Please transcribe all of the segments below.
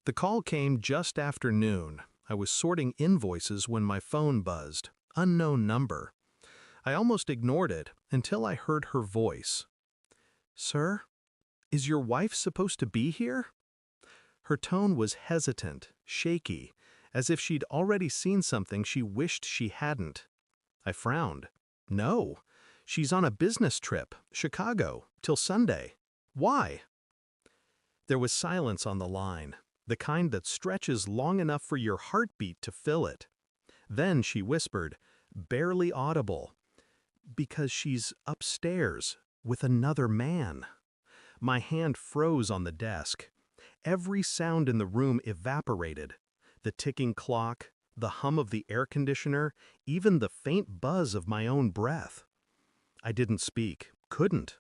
The call came just after noon. I was sorting invoices when my phone buzzed. Unknown number. I almost ignored it until I heard her voice. "Sir, is your wife supposed to be here?" Her tone was hesitant, shaky, as if she'd already seen something she wished she hadn't. I frowned. "No, she's on a business trip, Chicago, till Sunday. Why?" There was silence on the line, the kind that stretches long enough for your heartbeat to fill it. Then she whispered, barely audible, "Because she's upstairs with another man." My hand froze on the desk. Every sound in the room evaporated. The ticking clock, the hum of the air conditioner, even the faint buzz of my own breath. I didn't speak, couldn't.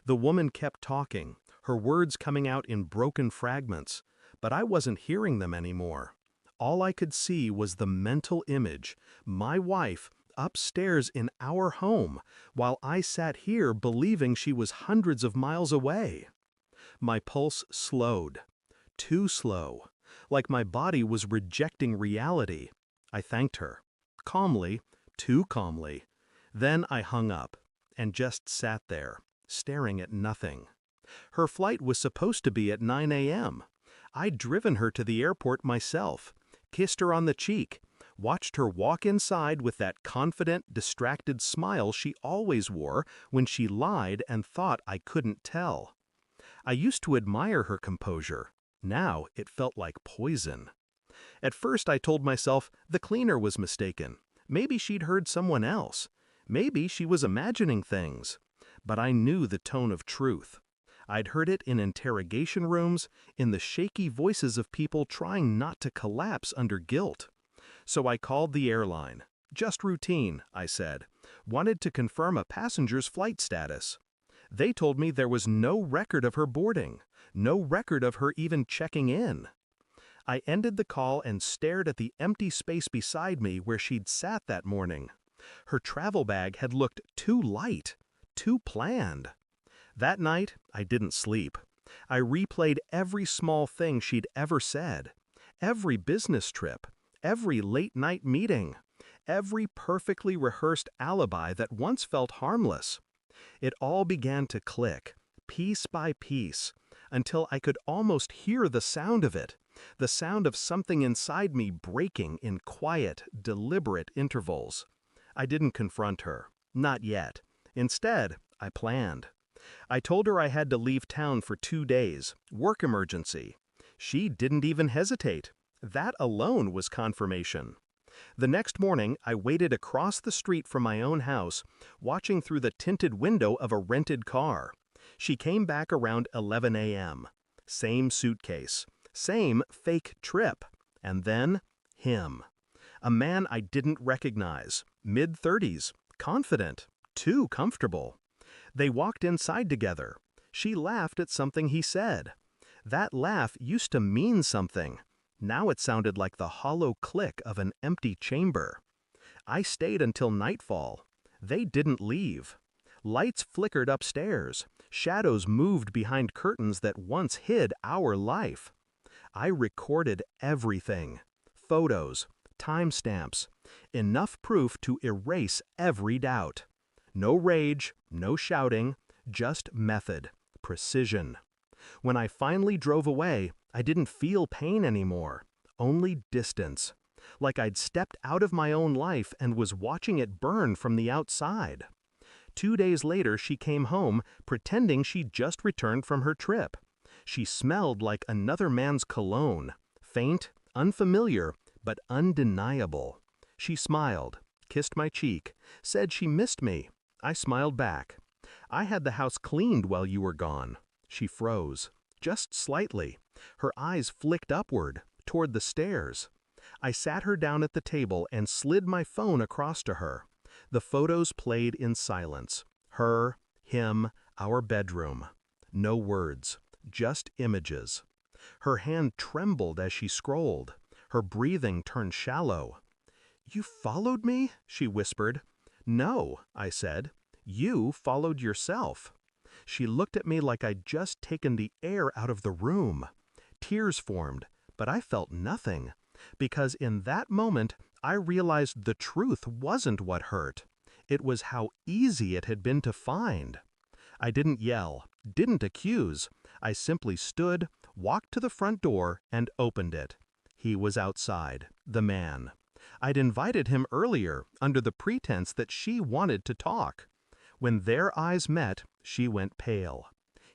The woman kept talking, her words coming out in broken fragments, but I wasn't hearing them anymore. All I could see was the mental image, my wife, upstairs in our home, while I sat here believing she was hundreds of miles away. My pulse slowed. Too slow. Like my body was rejecting reality. I thanked her. Calmly, too calmly. Then I hung up, and just sat there, staring at nothing. Her flight was supposed to be at 9 a.m. I'd driven her to the airport myself, kissed her on the cheek, watched her walk inside with that confident, distracted smile she always wore when she lied and thought I couldn't tell. I used to admire her composure. Now it felt like poison. At first I told myself the cleaner was mistaken. Maybe she'd heard someone else. Maybe she was imagining things. But I knew the tone of truth. I'd heard it in interrogation rooms, in the shaky voices of people trying not to collapse under guilt. So I called the airline. "Just routine," I said. "Wanted to confirm a passenger's flight status." They told me there was no record of her boarding, no record of her even checking in. I ended the call and stared at the empty space beside me where she'd sat that morning. Her travel bag had looked too light, too planned. That night, I didn't sleep. I replayed every small thing she'd ever said, every business trip, every late-night meeting, every perfectly rehearsed alibi that once felt harmless. It all began to click, piece by piece, until I could almost hear the sound of it, the sound of something inside me breaking in quiet, deliberate intervals. I didn't confront her. Not yet. Instead, I planned. I told her I had to leave town for 2 days, work emergency. She didn't even hesitate. That alone was confirmation. The next morning, I waited across the street from my own house, watching through the tinted window of a rented car. She came back around 11 a.m. Same suitcase. Same fake trip. And then, him. A man I didn't recognize. Mid-30s. Confident. Too comfortable. They walked inside together. She laughed at something he said. That laugh used to mean something. Now it sounded like the hollow click of an empty chamber. I stayed until nightfall. They didn't leave. Lights flickered upstairs. Shadows moved behind curtains that once hid our life. I recorded everything. Photos, timestamps, enough proof to erase every doubt. No rage, no shouting, just method, precision. When I finally drove away, I didn't feel pain anymore, only distance. Like I'd stepped out of my own life and was watching it burn from the outside. 2 days later, she came home, pretending she'd just returned from her trip. She smelled like another man's cologne, faint, unfamiliar, but undeniable. She smiled, kissed my cheek, said she missed me. I smiled back. "I had the house cleaned while you were gone." She froze, just slightly. Her eyes flicked upward, toward the stairs. I sat her down at the table and slid my phone across to her. The photos played in silence. Her, him, our bedroom. No words, just images. Her hand trembled as she scrolled. Her breathing turned shallow. "You followed me?" she whispered. "No," I said. "You followed yourself." She looked at me like I'd just taken the air out of the room. Tears formed, But I felt nothing, because in that moment I realized the truth wasn't what hurt. It was how easy it had been to find. I didn't yell, didn't accuse. I simply stood, walked to the front door, and opened it. He was outside, the man. I'd invited him earlier under the pretense that she wanted to talk. When their eyes met, she went pale.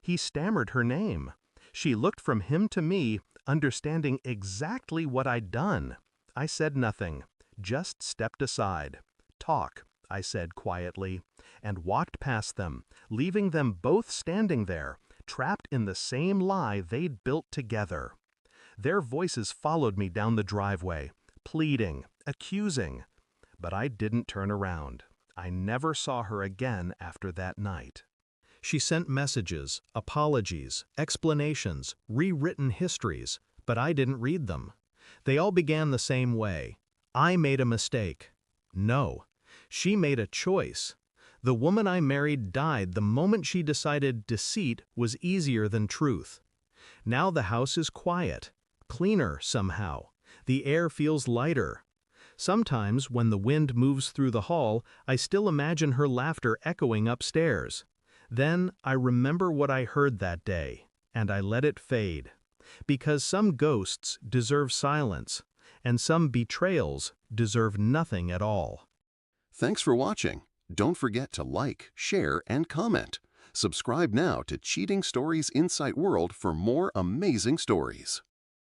He stammered her name. She looked from him to me, understanding exactly what I'd done. I said nothing, just stepped aside. "Talk," I said quietly, and walked past them, leaving them both standing there, trapped in the same lie they'd built together. Their voices followed me down the driveway, pleading, accusing. But I didn't turn around. I never saw her again after that night. She sent messages, apologies, explanations, rewritten histories, but I didn't read them. They all began the same way. I made a mistake. No. She made a choice. The woman I married died the moment she decided deceit was easier than truth. Now the house is quiet, cleaner somehow. The air feels lighter. Sometimes, when the wind moves through the hall, I still imagine her laughter echoing upstairs. Then I remember what I heard that day, and I let it fade. Because some ghosts deserve silence, and some betrayals deserve nothing at all. Thanks for watching. Don't forget to like, share, and comment. Subscribe now to Cheating Stories Insight World for more amazing stories.